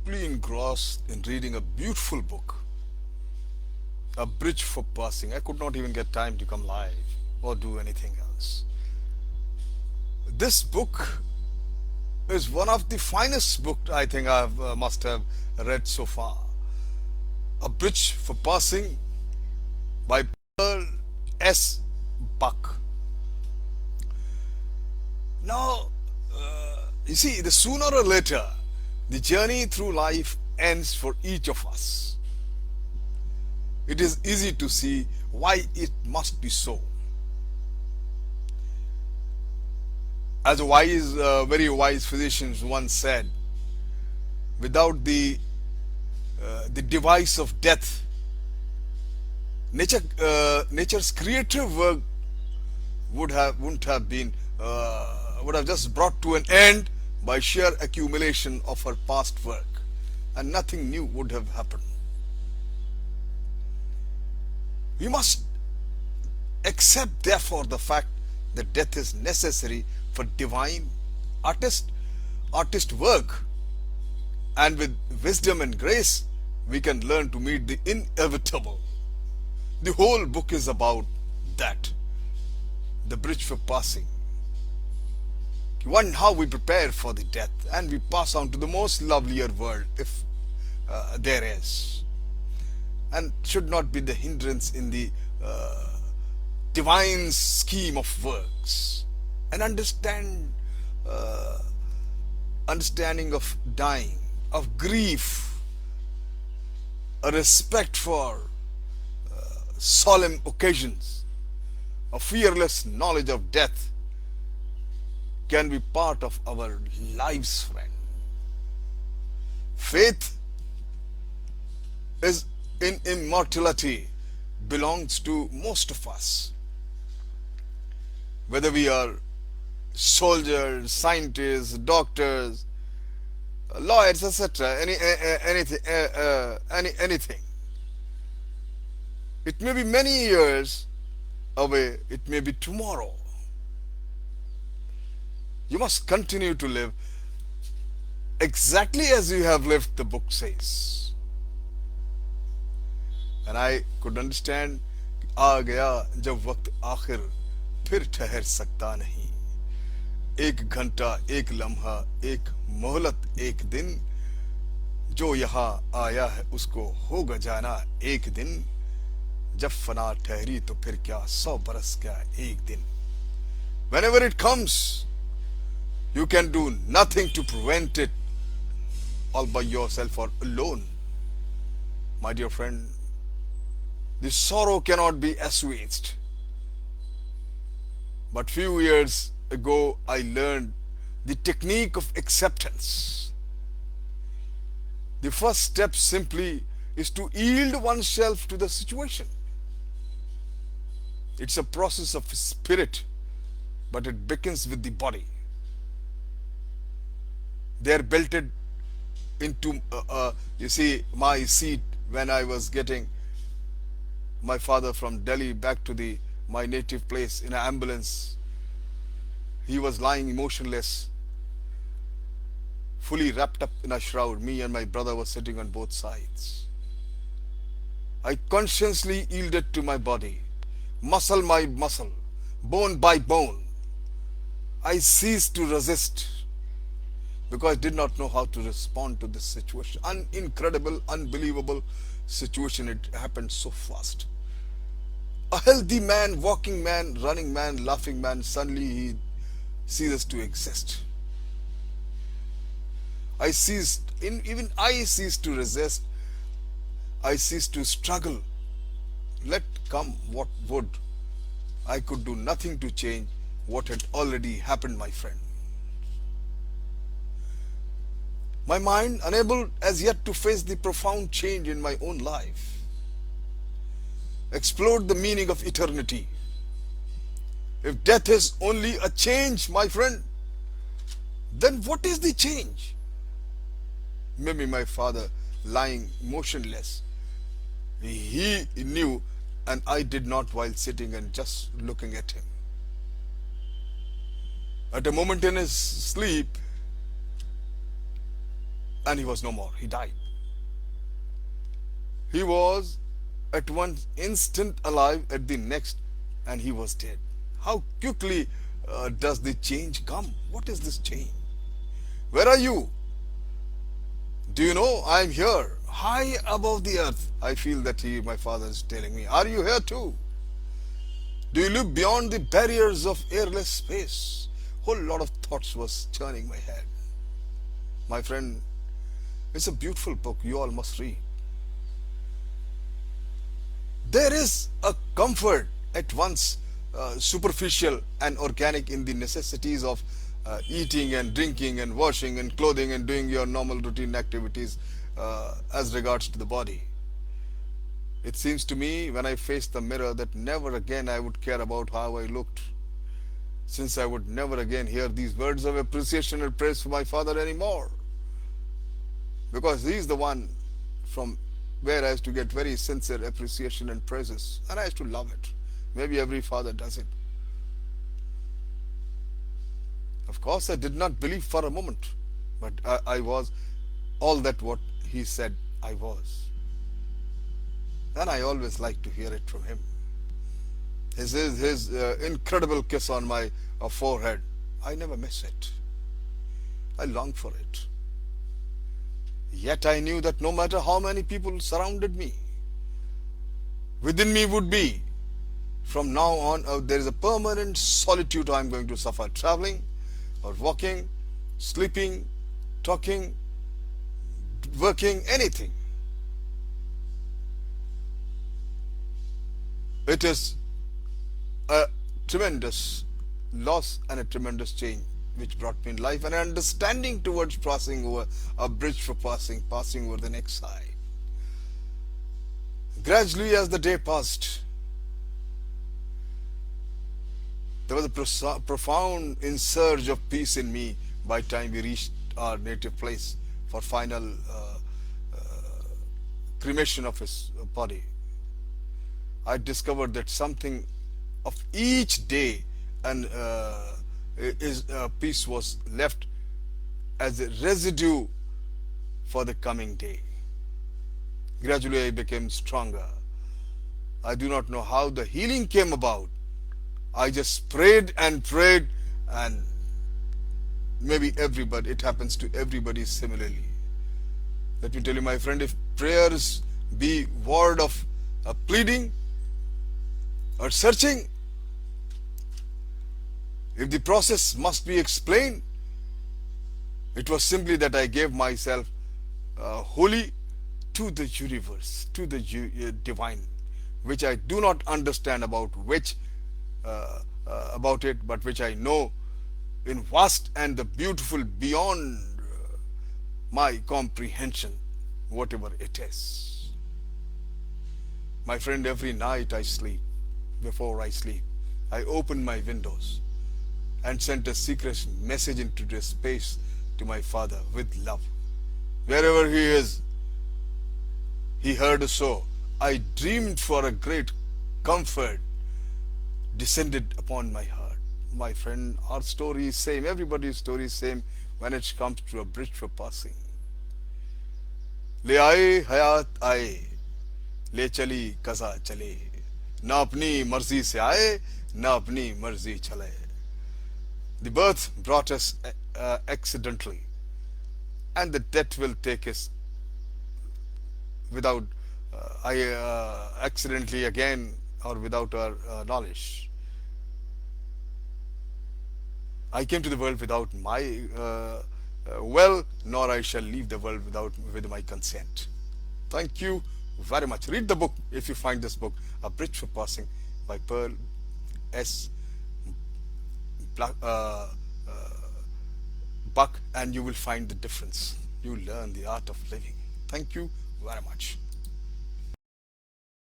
deeply engrossed in reading a beautiful book, A Bridge for Passing. I could not even get time to come live or do anything else. This book is one of the finest books I think I must have read so far. A Bridge for Passing by Pearl S. Buck. Now, you see, the sooner or later, the journey through life ends for each of us. It is easy to see why it must be so. As a very wise physician once said, without the device of death, nature's creative work wouldn't have been would have just brought to an end by sheer accumulation of her past work, and nothing new would have happened. We must accept, therefore, the fact that death is necessary for divine artist work, and with wisdom and grace, we can learn to meet the inevitable. The whole book is about that, the bridge for passing. One, how we prepare for the death and we pass on to the most lovelier world, if there is, and should not be the hindrance in the divine scheme of works. An understanding of dying, of grief, a respect for solemn occasions, a fearless knowledge of death can be part of our lives, friend. Faith is in immortality belongs to most of us. Whether we are soldiers, scientists, doctors, lawyers, etc., anything. It may be many years away, it may be tomorrow. You must continue to live exactly as you have lived, the book says. And I could understand, आ गया जब वक्त आखिर फिर ठहर सकता नहीं. एक घंटा, एक लम्हा, एक मोहलत, एक दिन, जो यहाँ आया है उसको होगा जाना एक दिन. जब फना ठहरी तो फिर क्या 100 बरस क्या एक दिन. Whenever it comes, you can do nothing to prevent it, all by yourself or alone. My dear friend, the sorrow cannot be assuaged. But few years ago, I learned the technique of acceptance. The first step simply is to yield oneself to the situation. It's a process of spirit, but it begins with the body. They're belted into, you see, my seat when I was getting my father from Delhi back to my native place in an ambulance. He was lying motionless, fully wrapped up in a shroud. Me and my brother were sitting on both sides. I consciously yielded to my body, muscle by muscle, bone by bone. I ceased to resist, because I did not know how to respond to this situation. Incredible, unbelievable situation. It happened so fast. A healthy man, walking man, running man, laughing man, suddenly he ceases to exist. Even I ceased to resist. I ceased to struggle. Let come what would. I could do nothing to change what had already happened, my friend. My mind, unable as yet to face the profound change in my own life, explored the meaning of eternity. If death is only a change, my friend, then what is the change? Maybe my father lying motionless, he knew and I did not, while sitting and just looking at him. At a moment in his sleep, and he was no more. He died. He was at one instant alive, at the next, and he was dead. How quickly does the change come? What is this change? Where are you? Do you know I am here, high above the earth? I feel that my father is telling me, are you here too? Do you look beyond the barriers of airless space? Whole lot of thoughts was turning my head. My friend, it's a beautiful book. You all must read. There is a comfort at once superficial and organic in the necessities of eating and drinking and washing and clothing and doing your normal routine activities as regards to the body. It seems to me when I face the mirror that never again I would care about how I looked, since I would never again hear these words of appreciation and praise for my father anymore. Because he is the one from where I used to get very sincere appreciation and praises, and I used to love it. Maybe every father does it. Of course, I did not believe for a moment, but I was all that what he said I was. And I always like to hear it from him. His incredible kiss on my forehead, I never miss it. I long for it. Yet I knew that no matter how many people surrounded me, within me would be, from now on, there is a permanent solitude I am going to suffer, traveling or walking, sleeping, talking, working, anything. It is a tremendous loss and a tremendous change which brought me in life, and an understanding towards passing over a bridge for passing over the next side. Gradually, as the day passed, there was a profound insurge of peace in me by the time we reached our native place for final cremation of his body. I discovered that something of each day and his peace was left as a residue for the coming day. Gradually I became stronger. I do not know how the healing came about. I just prayed, and maybe everybody, it happens to everybody similarly. Let me tell you, my friend, if prayers be word of pleading or searching, if the process must be explained, it was simply that I gave myself wholly to the universe, to the divine, which I do not understand about it, but which I know in vast and the beautiful beyond my comprehension, whatever it is. My friend, every night I sleep, before I sleep, I open my windows and sent a secret message into the space to my father with love. Wherever he is, he heard so. I dreamed for a great comfort descended upon my heart. My friend, our story is same, everybody's story is same when it comes to a bridge for passing. ले आए हयात आए, ले चली कज़ा चले, ना अपनी मर्जी से आए, ना अपनी मर्जी चले. The birth brought us accidentally, and the death will take us without accidentally again, or without our knowledge. I came to the world without my will, nor I shall leave the world with my consent. Thank you very much. Read the book if you find this book, A Bridge for Passing by Pearl S. Buck, and you will find the difference. You learn the art of living. Thank you very much.